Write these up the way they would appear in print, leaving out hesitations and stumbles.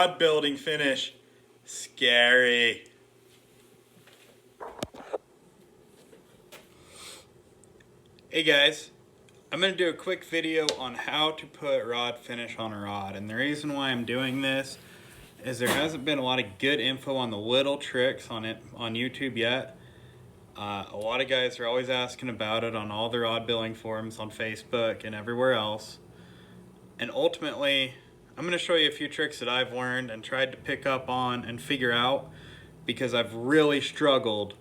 rod building finish scary. Hey guys, I'm going to do a quick video on how to put rod finish on a rod, and the reason why I'm doing this is there hasn't been a lot of good info on the little tricks on YouTube yet. A lot of guys are always asking about it on all the rod building forums on Facebook and everywhere else. And ultimately, I'm going to show you a few tricks that I've learned and tried to pick up on and figure out, because I've really struggled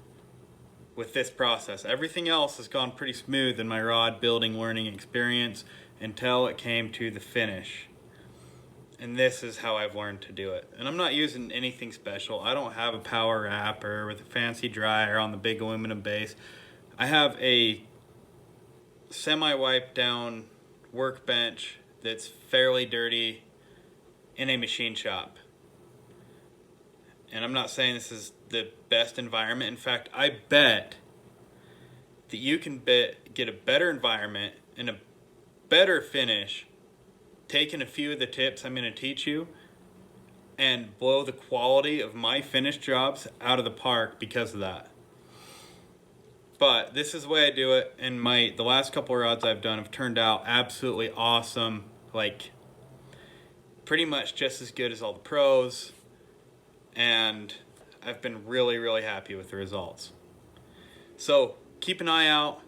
with this process. Everything else has gone pretty smooth in my rod building learning experience until it came to the finish. And this is how I've learned to do it. And I'm not using anything special. I don't have a power wrapper with a fancy dryer on the big aluminum base. I have a semi-wiped down workbench that's fairly dirty in a machine shop. And I'm not saying this is the best environment. In fact, I bet that you can get a better environment and a better finish taking a few of the tips I'm going to teach you and blow the quality of my finished jobs out of the park because of that. But this is the way I do it, and the last couple of rods I've done have turned out absolutely awesome, like pretty much just as good as all the pros, and I've been really, really happy with the results. So keep an eye out,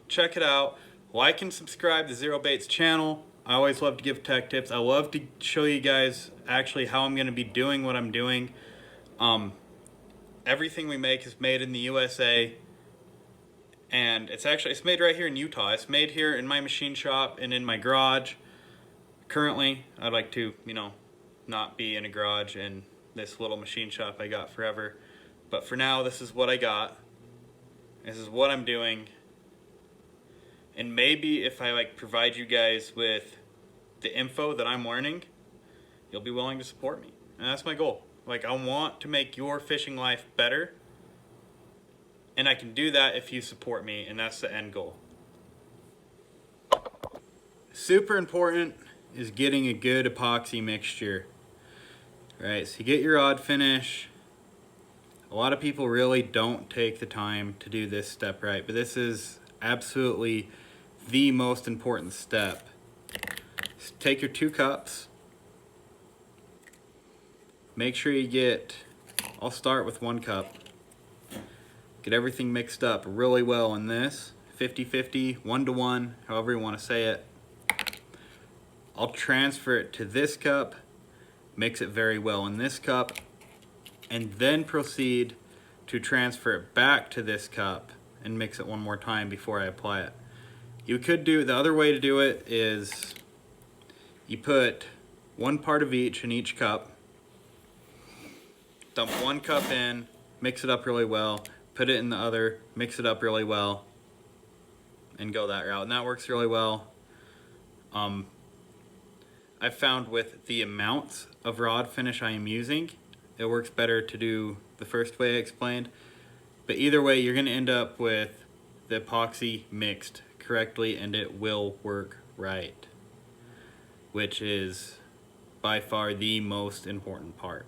check it out, like and subscribe to Zero Baits channel. I always love to give tech tips. I love to show you guys actually how I'm going to be doing what I'm doing. Everything we make is made in the USA, and it's made right here in Utah. It's made here in my machine shop and in my garage. Currently, I'd like to, not be in a garage in this little machine shop I got forever. But for now, this is what I got. This is what I'm doing. And maybe if I provide you guys with the info that I'm learning, you'll be willing to support me. And that's my goal. I want to make your fishing life better. And I can do that if you support me, and that's the end goal. Super important is getting a good epoxy mixture. Right, so you get your rod finish. A lot of people really don't take the time to do this step right, but this is absolutely the most important step. So take your 2 cups. Make sure I'll start with 1 cup. Get everything mixed up really well in this. 50-50, 1-to-1, however you want to say it. I'll transfer it to this cup. Mix it very well in this cup, and then proceed to transfer it back to this cup and mix it one more time before I apply it. The other way to do it is you put 1 part of each in each cup, dump 1 cup in, mix it up really well, put it in the other, mix it up really well, and go that route. And that works really well. I've found with the amounts of rod finish I am using, it works better to do the first way I explained. But either way, you're going to end up with the epoxy mixed correctly, and it will work right, which is by far the most important part.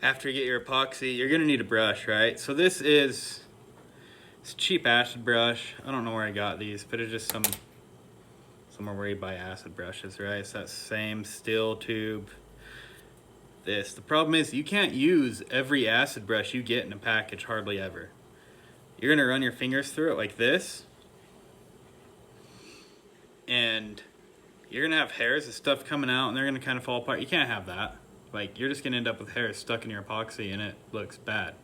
After you get your epoxy, you're going to need a brush, right? So this is a cheap acid brush. I don't know where I got these, but it's just somewhere where you buy acid brushes, right? It's that same steel tube. The problem is you can't use every acid brush you get in a package, hardly ever. You're gonna run your fingers through it like this, and you're gonna have hairs of stuff coming out, and they're gonna kind of fall apart. You can't have that. You're just gonna end up with hairs stuck in your epoxy, and it looks bad.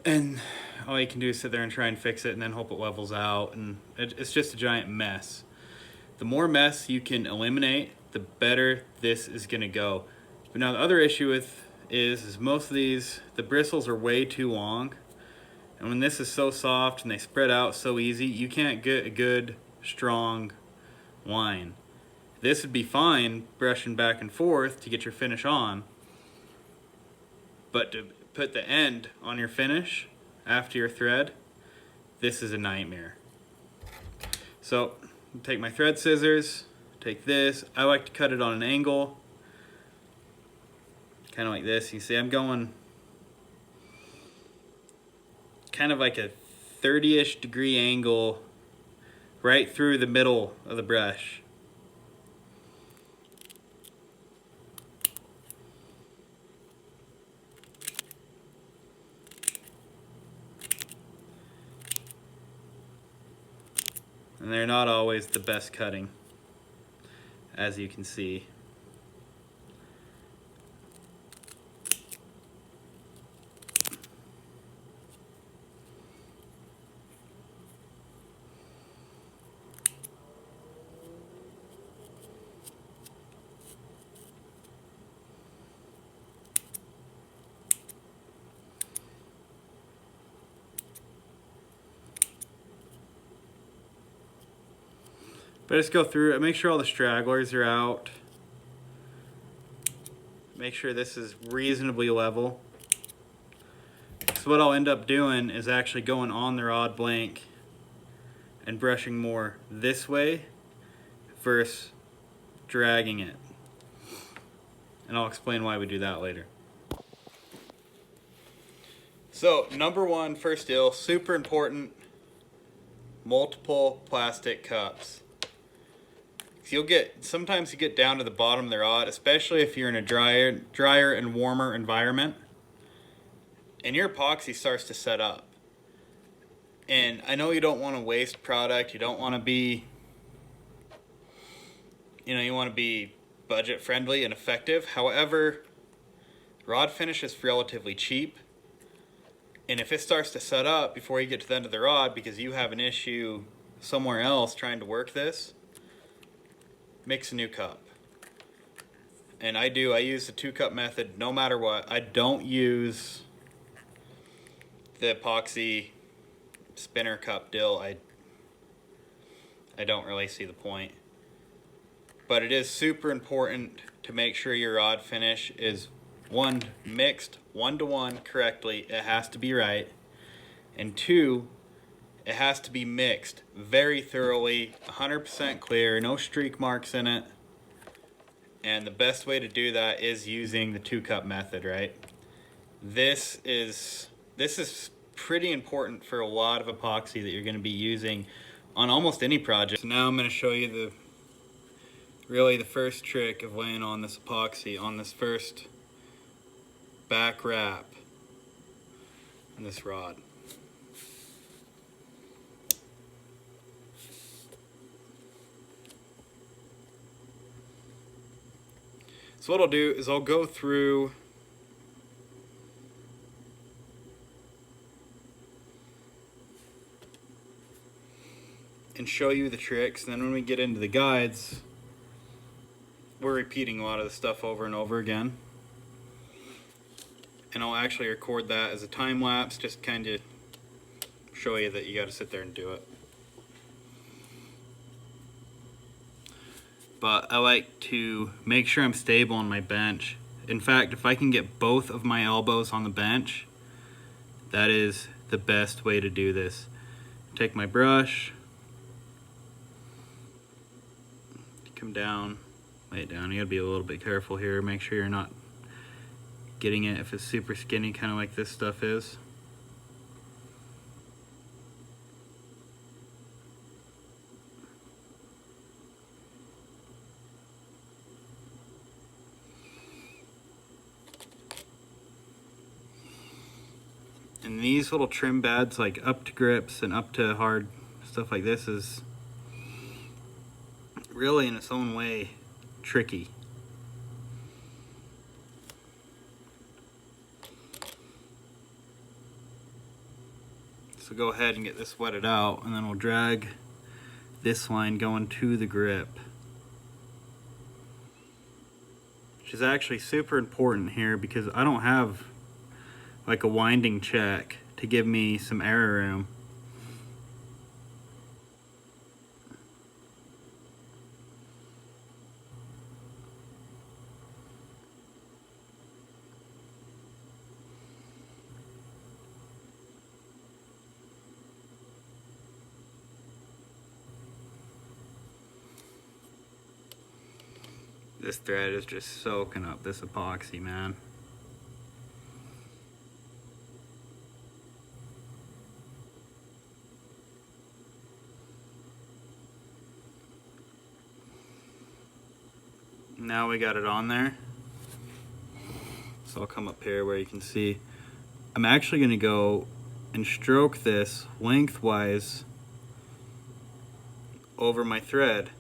And all you can do is sit there and try and fix it and then hope it levels out, and it's just a giant mess. The more mess you can eliminate, the better this is gonna go. But now the other issue is most of these, the bristles are way too long, and when this is so soft and they spread out so easy, you can't get a good, strong line. This would be fine brushing back and forth to get your finish on, but to put the end on your finish after your thread, this is a nightmare. So take my thread scissors, take this. I like to cut it on an angle, kind of like this. You see I'm going kind of like a 30-ish degree angle right through the middle of the brush. And they're not always the best cutting, as you can see. But just go through it, make sure all the stragglers are out. Make sure this is reasonably level. So what I'll end up doing is actually going on the rod blank and brushing more this way versus dragging it. And I'll explain why we do that later. So number one, first deal, super important, multiple plastic cups. Sometimes you get down to the bottom of the rod, especially if you're in a drier and warmer environment, and your epoxy starts to set up. And I know you don't want to waste product, you don't want to be, you want to be budget friendly and effective. However, rod finish is relatively cheap, and if it starts to set up before you get to the end of the rod because you have an issue somewhere else trying to work this, mix a new cup. And I use the 2-cup method no matter what. I don't use the epoxy spinner cup deal. I don't really see the point. But it is super important to make sure your rod finish is mixed 1-to-1 correctly. It has to be right. And 2, it has to be mixed very thoroughly, 100% clear, no streak marks in it. And the best way to do that is using the 2-cup method, right? This is pretty important for a lot of epoxy that you're going to be using on almost any project. So now I'm going to show you really the first trick of laying on this epoxy on this first back wrap on this rod. So what I'll do is I'll go through and show you the tricks, and then when we get into the guides, we're repeating a lot of the stuff over and over again. And I'll actually record that as a time lapse, just kind of show you that you got to sit there and do it. But I like to make sure I'm stable on my bench. In fact, if I can get both of my elbows on the bench, that is the best way to do this. Take my brush, come down, lay it down. You gotta be a little bit careful here. Make sure you're not getting it if it's super skinny, kind of like this stuff is. And these little trim pads, like up to grips and up to hard stuff like this, is really in its own way tricky. So go ahead and get this wetted out, and then we'll drag this line going to the grip, which is actually super important here because I don't have like a winding check to give me some error room. This thread is just soaking up this epoxy, man. Now we got it on there. So I'll come up here where you can see. I'm actually going to go and stroke this lengthwise over my thread.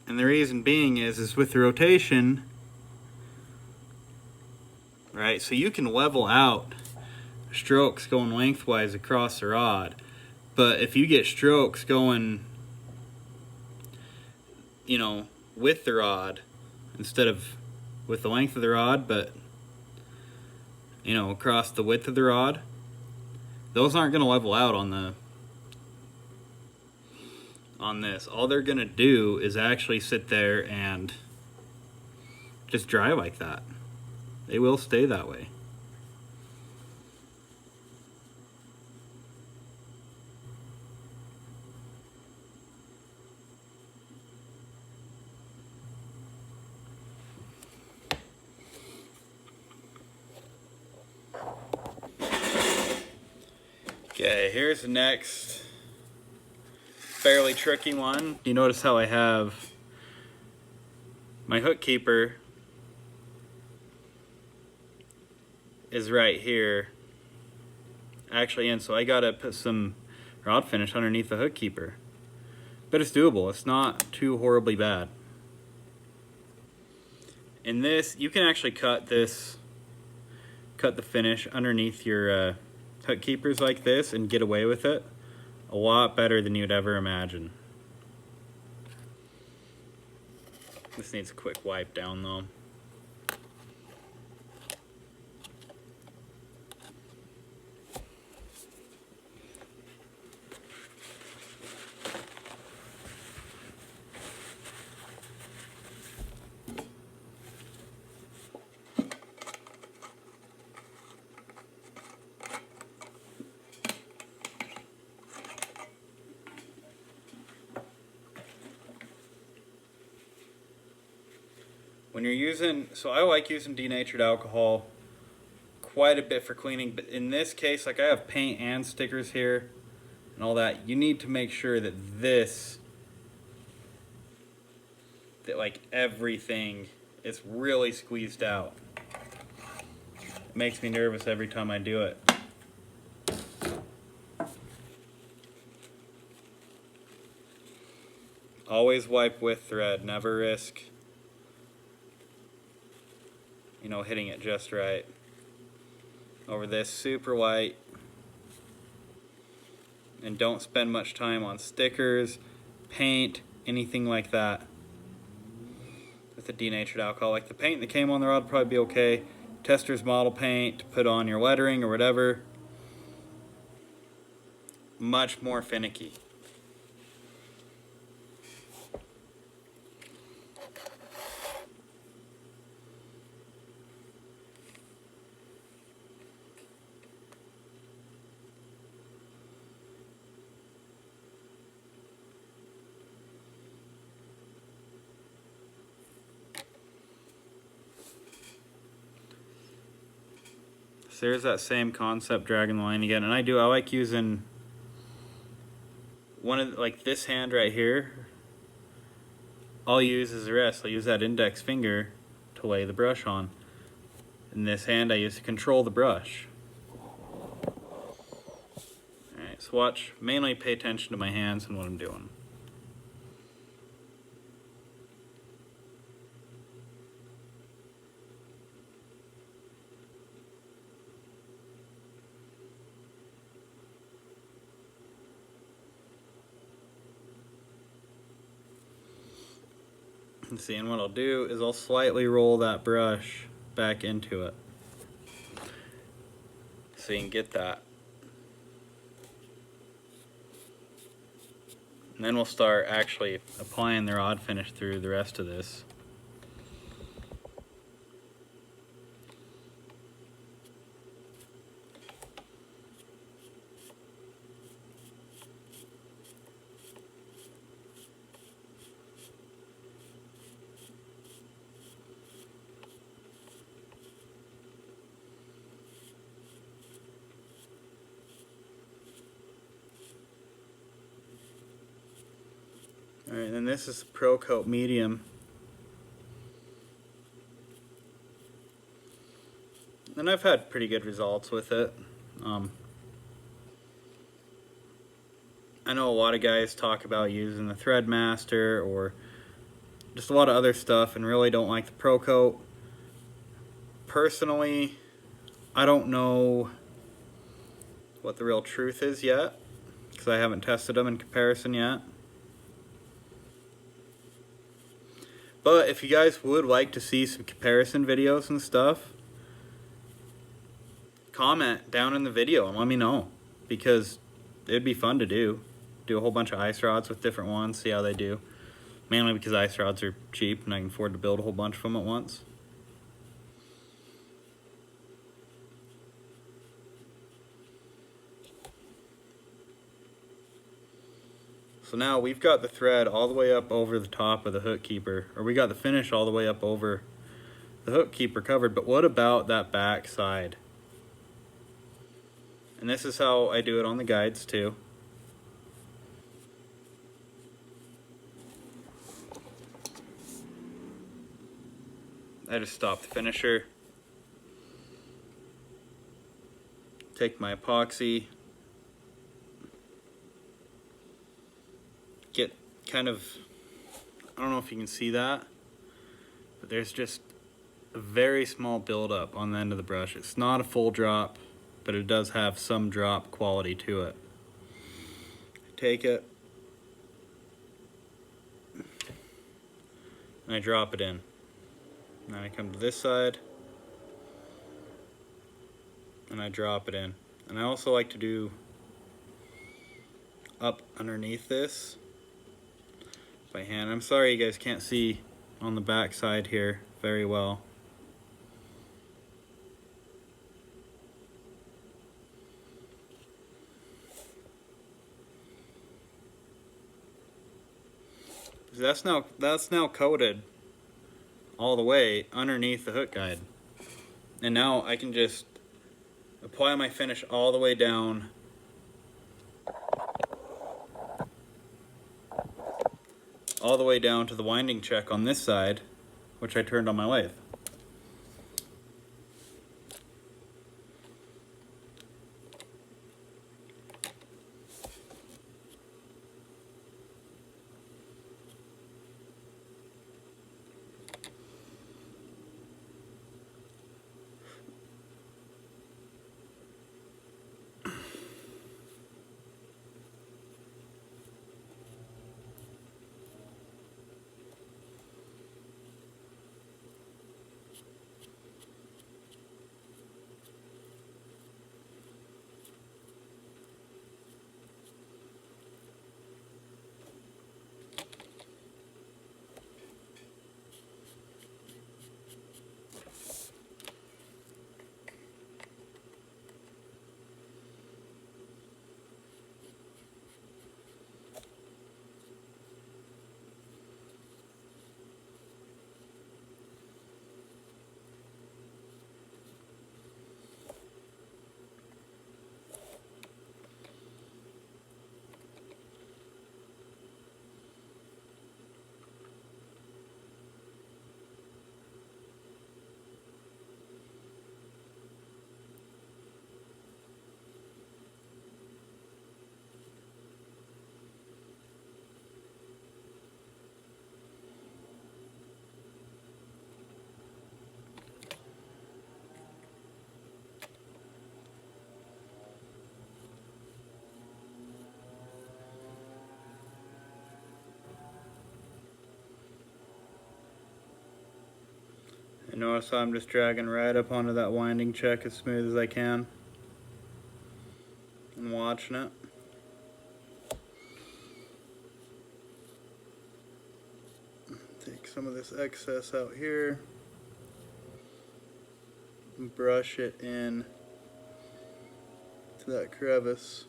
And the reason being is with the rotation, right, so you can level out strokes going lengthwise across the rod, but if you get strokes going, you know, with the rod instead of with the length of the rod, but you know, across the width of the rod, those aren't going to level out on this. All they're going to do is actually sit there and just dry like that. They will stay that way. Okay, here's the next fairly tricky one. You notice how I have my hook keeper is right here, actually, and so I gotta put some rod finish underneath the hook keeper. But it's doable, it's not too horribly bad. In this, you can actually cut the finish underneath your hook keepers like this and get away with it a lot better than you'd ever imagine. This needs a quick wipe down though. When you're using, so I like using denatured alcohol quite a bit for cleaning, but in this case, like I have paint and stickers here and all that, you need to make sure that like everything is really squeezed out. It makes me nervous every time I do it. Always wipe with thread, never risk, you know, hitting it just right. Over this super white. And don't spend much time on stickers, paint, anything like that with the denatured alcohol. Like the paint that came on the rod would probably be okay. Tester's model paint to put on your lettering or whatever. Much more finicky. So there's that same concept, dragging the line again, and I like using one of like this hand right here. I'll use as the rest. I'll use that index finger to lay the brush on. In this hand I use to control the brush. Alright, so watch, mainly pay attention to my hands and what I'm doing. And see, and what I'll do is I'll slightly roll that brush back into it so you can get that. And then we'll start actually applying the rod finish through the rest of this. And then this is Pro Coat Medium. And I've had pretty good results with it. I know a lot of guys talk about using the Threadmaster or just a lot of other stuff and really don't like the Pro Coat. Personally, I don't know what the real truth is yet because I haven't tested them in comparison yet. But if you guys would like to see some comparison videos and stuff, comment down in the video and let me know, because it'd be fun to do a whole bunch of ice rods with different ones, see how they do. Mainly because ice rods are cheap and I can afford to build a whole bunch of them at once. So now we've got the thread all the way up over the top of the hook keeper, or we got the finish all the way up over the hook keeper covered, but what about that back side? And this is how I do it on the guides too. I just stop the finisher, take my epoxy, get kind of, I don't know if you can see that, but there's just a very small buildup on the end of the brush. It's not a full drop, but it does have some drop quality to it. Take it, and I drop it in. And then I come to this side, and I drop it in. And I also like to do up underneath this by hand. I'm sorry you guys can't see on the back side here very well. That's now coated all the way underneath the hook guide. And now I can just apply my finish all the way down to the winding check on this side, which I turned on my lathe. And notice how I'm just dragging right up onto that winding check as smooth as I can and watching it. Take some of this excess out here and brush it in to that crevice.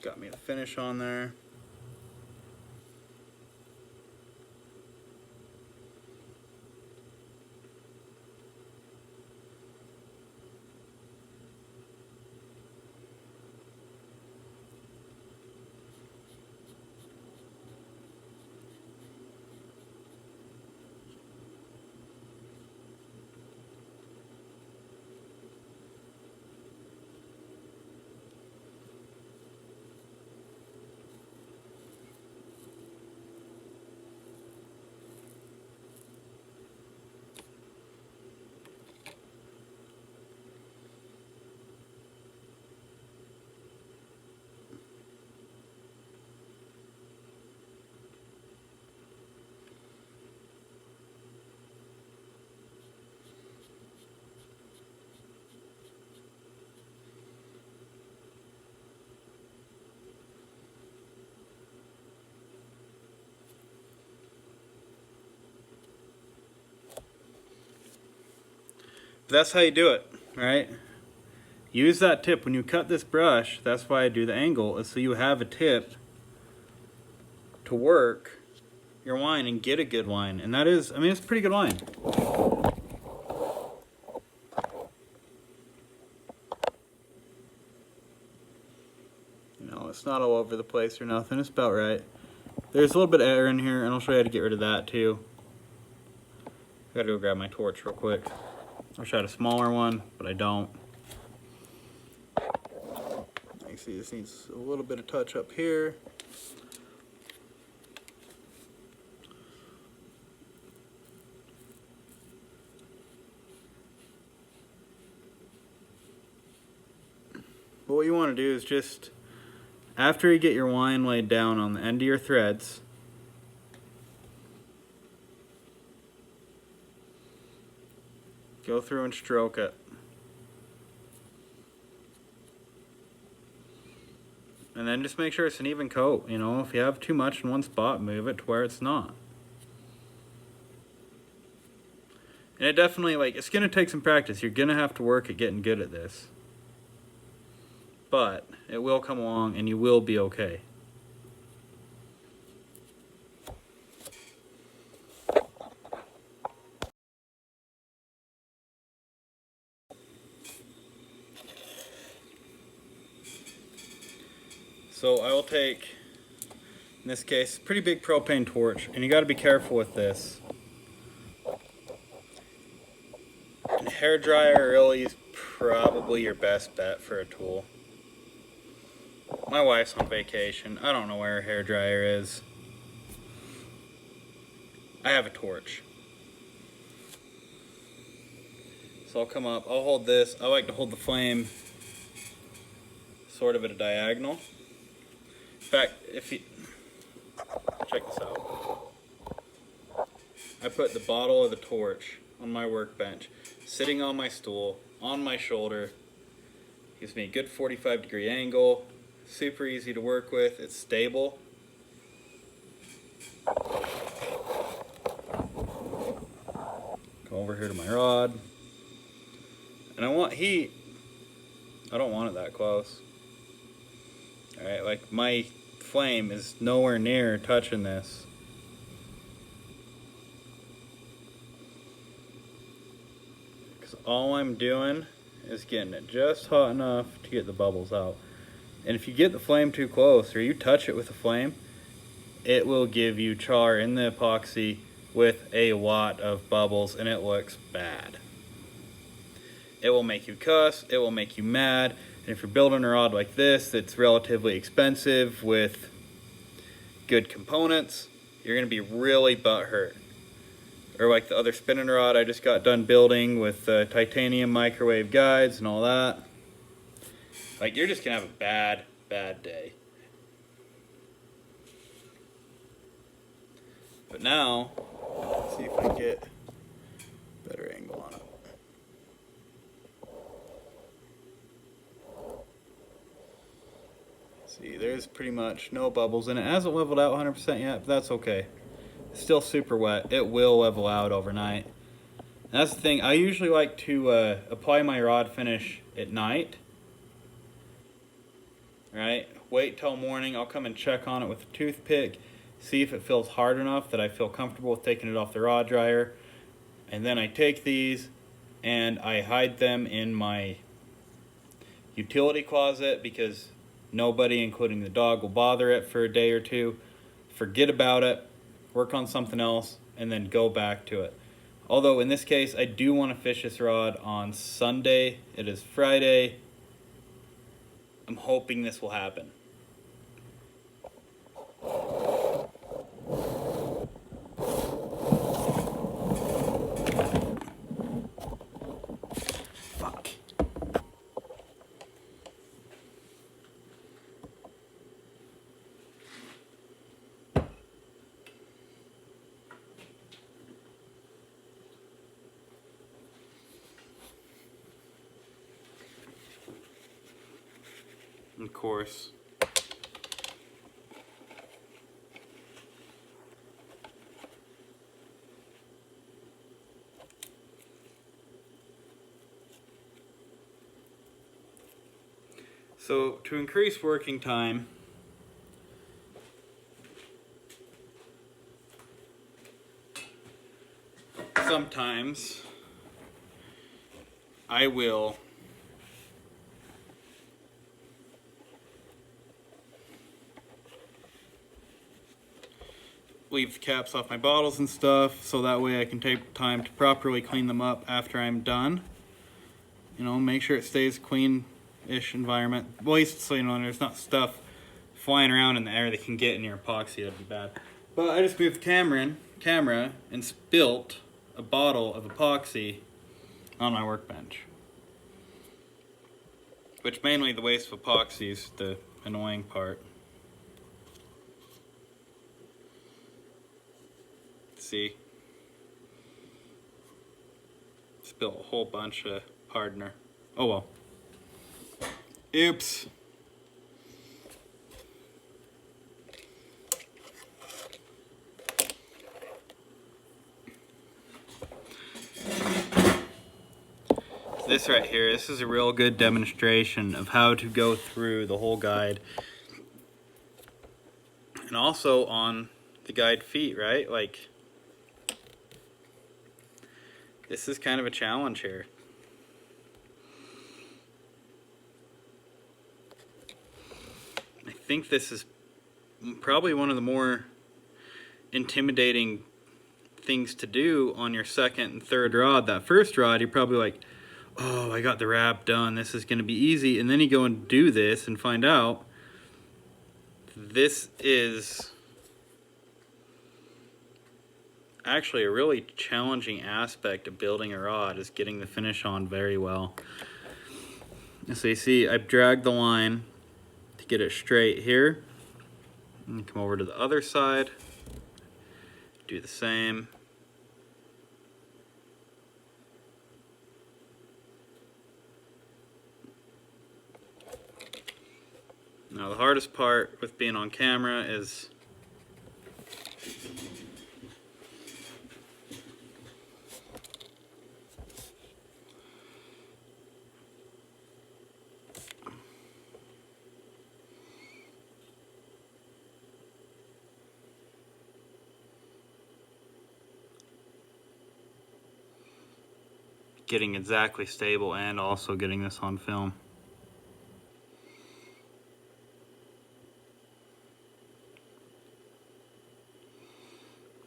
Got me the finish on there. that's how you do it, right? Use that tip when you cut this brush. That's why I do the angle, is so you have a tip to work your wine and get a good wine. And that is, I mean, it's a pretty good wine. You know, it's not all over the place or nothing. It's about right. There's a little bit of air in here, and I'll show you how to get rid of that too. Gotta go grab my torch real quick. I wish I had a smaller one, but I don't. You see, this needs a little bit of touch up here. But what you want to do is just, after you get your wine laid down on the end of your threads, go through and stroke it. And then just make sure it's an even coat. You know, if you have too much in one spot, move it to where it's not. And it definitely, like, it's going to take some practice. You're going to have to work at getting good at this. But it will come along and you will be okay. So I will take, in this case, a pretty big propane torch, and you got to be careful with this. A hair dryer really is probably your best bet for a tool. My wife's on vacation. I don't know where her hair dryer is. I have a torch. So I'll come up, I'll hold this. I like to hold the flame sort of at a diagonal. In fact, if you check this out, I put the bottle of the torch on my workbench, sitting on my stool, on my shoulder. Gives me a good 45-degree angle, super easy to work with, it's stable. Go over here to my rod. And I want heat. I don't want it that close. Alright, like my flame is nowhere near touching this. Because all I'm doing is getting it just hot enough to get the bubbles out. And if you get the flame too close or you touch it with a flame, it will give you char in the epoxy with a lot of bubbles and it looks bad. It will make you cuss, it will make you mad. And if you're building a rod like this that's relatively expensive with good components, you're going to be really butthurt. Or like the other spinning rod I just got done building with titanium microwave guides and all that. Like, you're just going to have a bad, bad day. But now, let's see if I can get a better angle on it. See, there's pretty much no bubbles in it. It hasn't leveled out 100% yet, but that's okay. It's still super wet. It will level out overnight. And that's the thing. I usually like to apply my rod finish at night. Right? Wait till morning. I'll come and check on it with a toothpick. See if it feels hard enough that I feel comfortable with taking it off the rod dryer. And then I take these and I hide them in my utility closet because nobody, including the dog, will bother it for a day or two. Forget about it, work on something else, and then go back to it. Although in this case, I do want to fish this rod on Sunday. It is Friday. I'm hoping this will happen. Fuck. Of course. So to increase working time, sometimes I will leave the caps off my bottles and stuff, so that way I can take time to properly clean them up after I'm done. You know, make sure it stays clean-ish environment. At least so you know there's not stuff flying around in the air that can get in your epoxy. That'd be bad. But I just moved the camera and spilt a bottle of epoxy on my workbench. Which mainly the waste of epoxy is the annoying part. See? Spilt a whole bunch of hardener. Oh well. Oops. This right here, this is a real good demonstration of how to go through the whole guide. And also on the guide feet, right? Like, this is kind of a challenge here. I think this is probably one of the more intimidating things to do on your second and third rod. That first rod, you're probably like, oh, I got the wrap done, this is going to be easy. And then you go and do this and find out this is actually a really challenging aspect of building a rod, is getting the finish on very well. So you see I've dragged the line to get it straight here, and come over to the other side, do the same. Now the hardest part with being on camera is getting exactly stable and also getting this on film.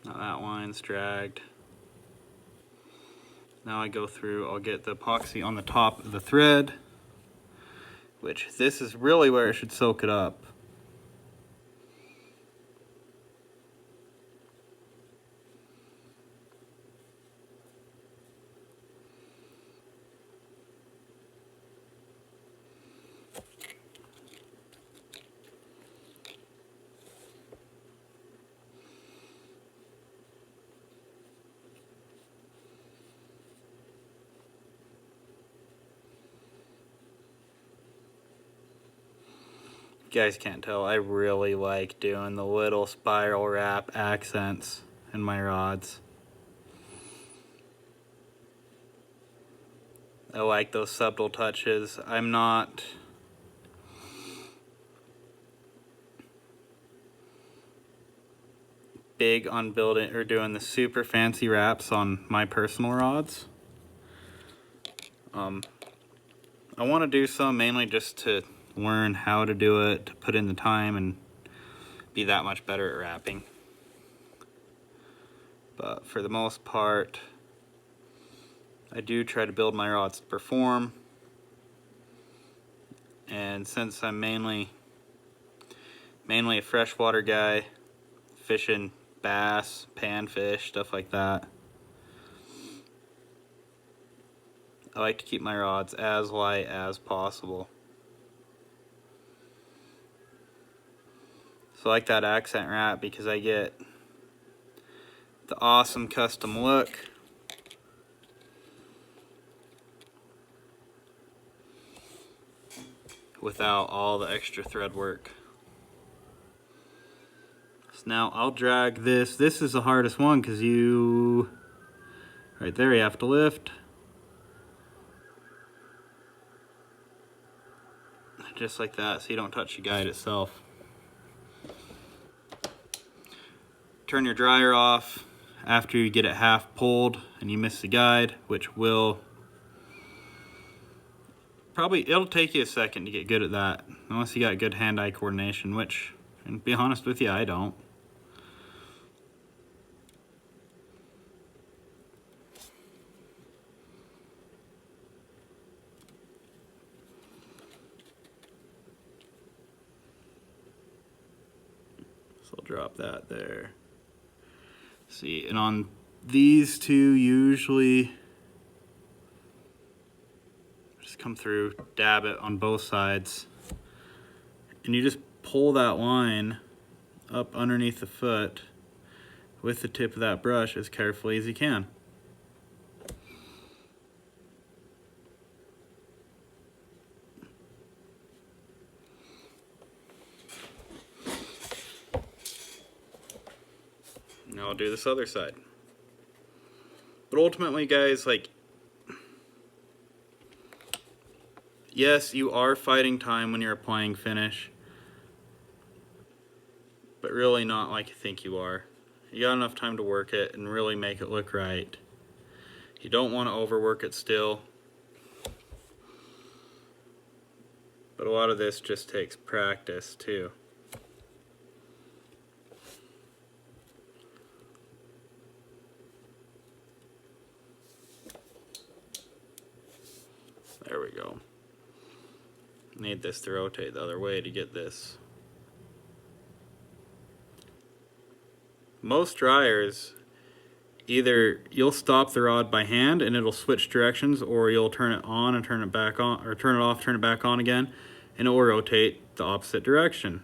Now that line's dragged. Now I go through, I'll get the epoxy on the top of the thread, which this is really where it should soak it up. You guys can't tell, I really like doing the little spiral wrap accents in my rods. I like those subtle touches. I'm not big on building or doing the super fancy wraps on my personal rods. I want to do some mainly just to learn how to do it, to put in the time and be that much better at wrapping. But for the most part, I do try to build my rods to perform. And since I'm mainly a freshwater guy, fishing bass, panfish, stuff like that, I like to keep my rods as light as possible. So I like that accent wrap because I get the awesome custom look. Without all the extra thread work. So now I'll drag this. This is the hardest one because right there you have to lift. just like that, so you don't touch the guide itself. Turn your dryer off after you get it half pulled and you miss the guide, which will probably, it'll take you a second to get good at that, unless you got good hand-eye coordination, which, and to be honest with you, I don't. So I'll drop that there. See, and on these two, usually just come through, dab it on both sides, and you just pull that line up underneath the foot with the tip of that brush as carefully as you can. Now I'll do this other side. But ultimately, guys, like, yes, you are fighting time when you're applying finish, but really not like you think you are. You got enough time to work it and really make it look right. You don't want to overwork it still. But a lot of this just takes practice too. There we go. Need this to rotate the other way to get this. Most dryers, either you'll stop the rod by hand and it'll switch directions, or you'll turn it on and turn it back on, or turn it off, turn it back on again, and it will rotate the opposite direction.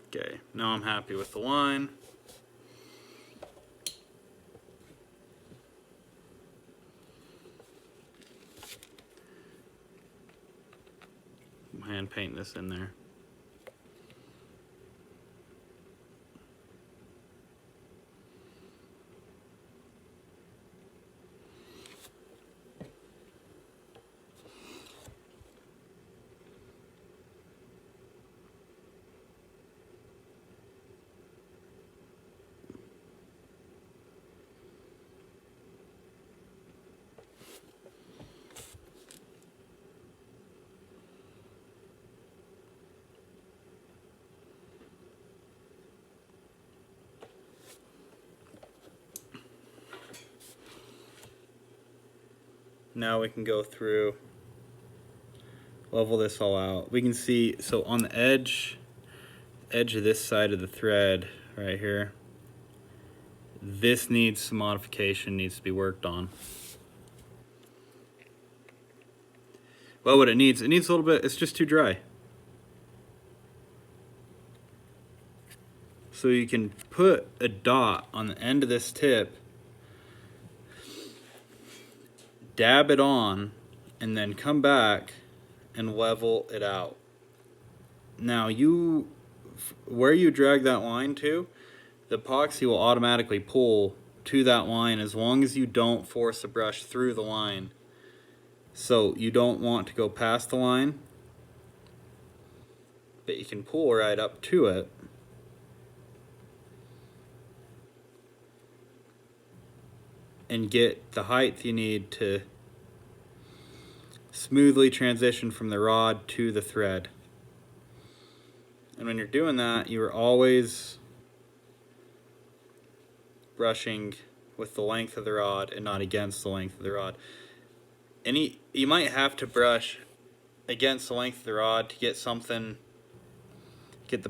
Okay, now I'm happy with the line. Hand paint this in there. Now we can go through, level this all out. We can see, so on the edge of this side of the thread right here, this needs some modification, needs to be worked on. Well, what it needs a little bit, it's just too dry. So you can put a dot on the end of this tip, dab it on, and then come back and level it out. Now where you drag that line to, the epoxy will automatically pull to that line as long as you don't force the brush through the line. So you don't want to go past the line, but you can pull right up to it. And get the height you need to smoothly transition from the rod to the thread. And when you're doing that, you are always brushing with the length of the rod and not against the length of the rod. You might have to brush against the length of the rod to get the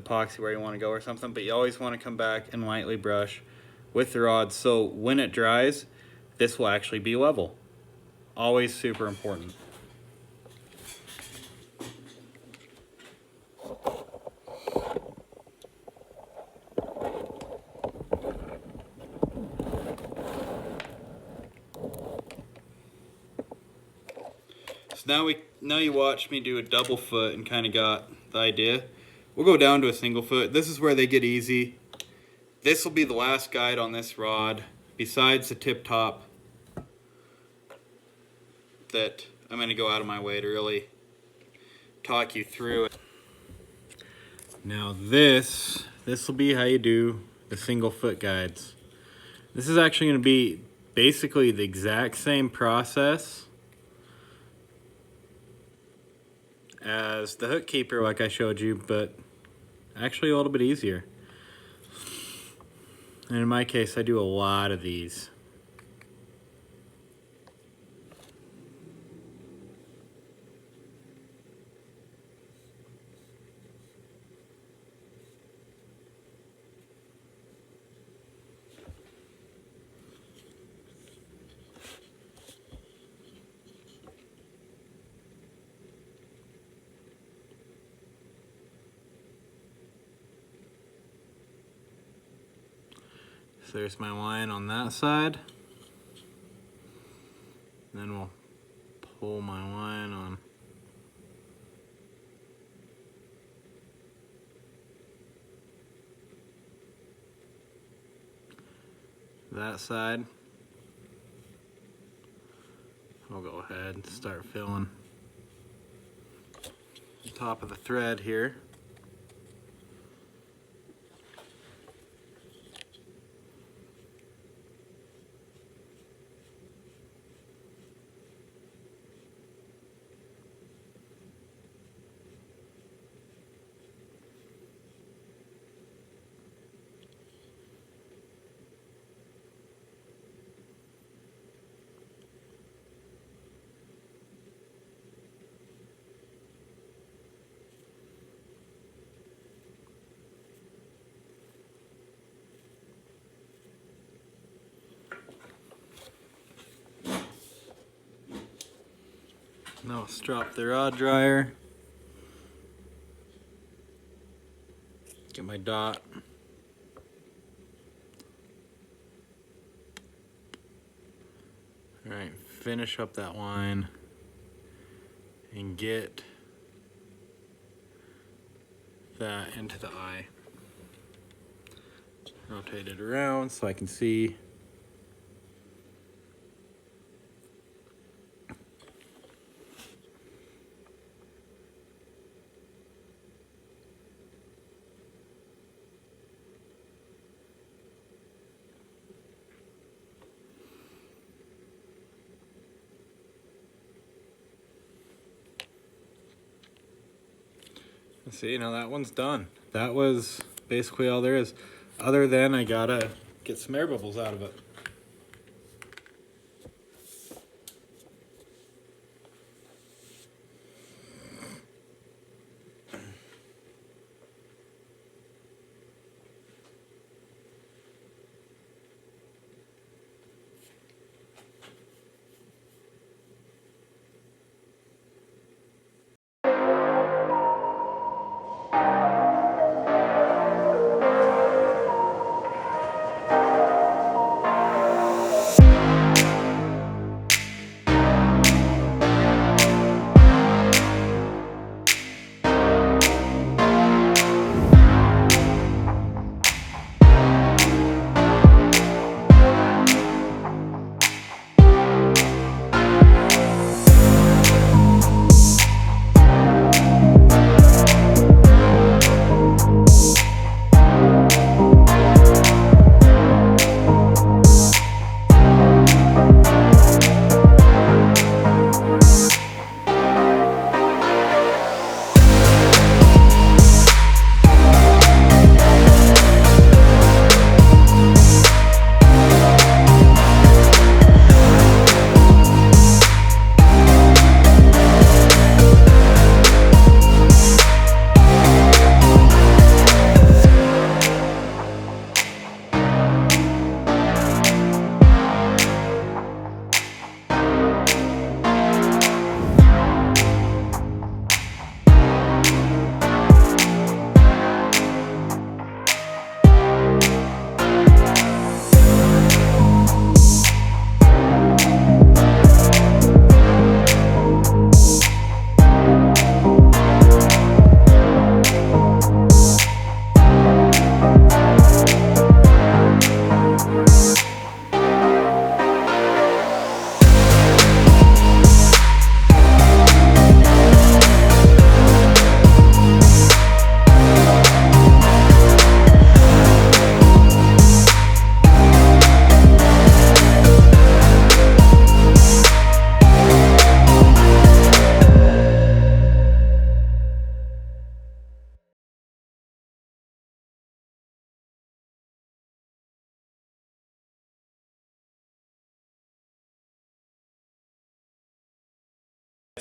epoxy where you want to go or something, but you always want to come back and lightly brush with the rod, so when it dries, this will actually be level. Always super important. So now you watch me do a double foot and kind of got the idea. We'll go down to a single foot. This is where they get easy. This will be the last guide on this rod, besides the tip top that I'm going to go out of my way to really talk you through it. Now this will be how you do the single foot guides. This is actually going to be basically the exact same process as the hook keeper like I showed you, but actually a little bit easier. And in my case, I do a lot of these. So there's my line on that side. Then we'll pull my line on that side. I'll go ahead and start filling the top of the thread here. Now I'll strap the rod dryer. Get my dot. Alright, finish up that line and get that into the eye. Rotate it around so I can see. See, now that one's done. That was basically all there is. Other than I gotta get some air bubbles out of it.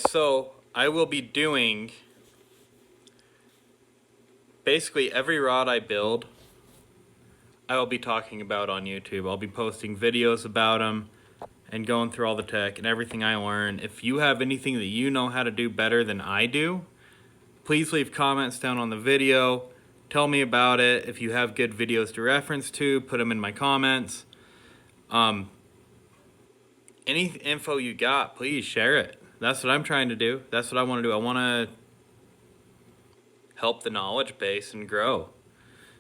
So I will be doing basically every rod I build, I will be talking about on YouTube. I'll be posting videos about them and going through all the tech and everything I learn. If you have anything that you know how to do better than I do, please leave comments down on the video. Tell me about it. If you have good videos to reference to, put them in my comments. Any info you got, please share it. That's what I'm trying to do. That's what I want to do. I want to help the knowledge base and grow,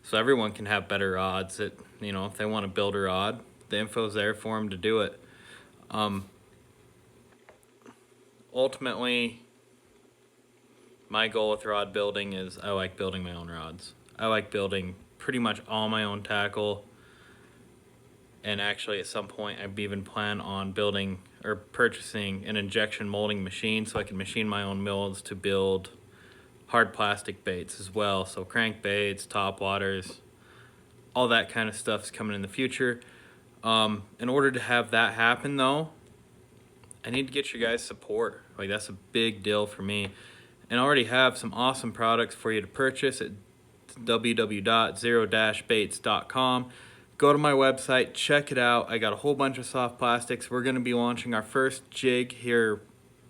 so everyone can have better rods. That, you know, if they want to build a rod, the info's there for them to do it. Ultimately, my goal with rod building is I like building my own rods. I like building pretty much all my own tackle. And actually, at some point, I'd even plan on building or purchasing an injection molding machine so I can machine my own molds to build hard plastic baits as well. So crank baits, top waters, all that kind of stuff's coming in the future. In order to have that happen, though, I need to get your guys' support. Like, that's a big deal for me. And I already have some awesome products for you to purchase at www.zero-baits.com. Go to my website, check it out. I got a whole bunch of soft plastics. We're going to be launching our first jig here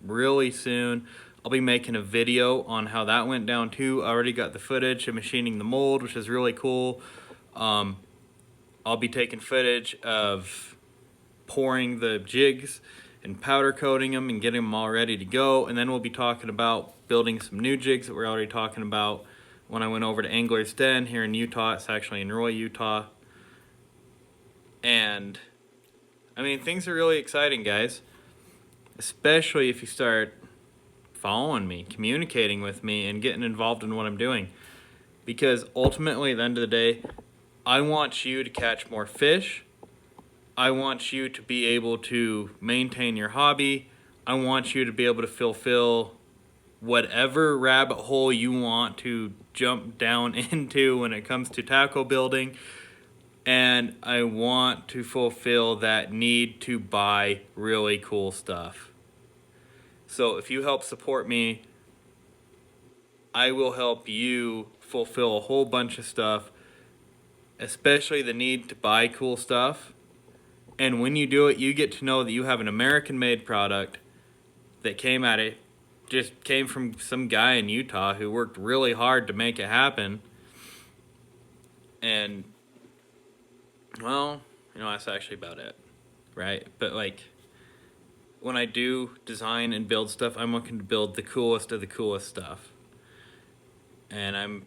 really soon. I'll be making a video on how that went down too. I already got the footage of machining the mold, which is really cool. I'll be taking footage of pouring the jigs and powder coating them and getting them all ready to go. And then we'll be talking about building some new jigs that we're already talking about when I went over to Angler's Den here in Utah. It's actually in Roy, Utah. And I mean, things are really exciting, guys, especially if you start following me, communicating with me, and getting involved in what I'm doing. Because ultimately, at the end of the day, I want you to catch more fish. I want you to be able to maintain your hobby. I want you to be able to fulfill whatever rabbit hole you want to jump down into when it comes to tackle building. And I want to fulfill that need to buy really cool stuff. So if you help support me, I will help you fulfill a whole bunch of stuff, especially the need to buy cool stuff. And when you do it, you get to know that you have an American-made product that came from some guy in Utah who worked really hard to make it happen. And, well, you know, that's actually about it, right? But, like, when I do design and build stuff, I'm looking to build the coolest of the coolest stuff. And I'm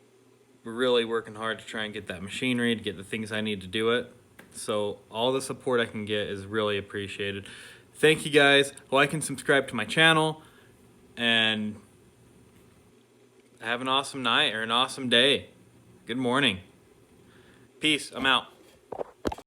really working hard to try and get that machinery, to get the things I need to do it. So all the support I can get is really appreciated. Thank you, guys. Like and subscribe to my channel. And have an awesome night or an awesome day. Good morning. Peace. I'm out.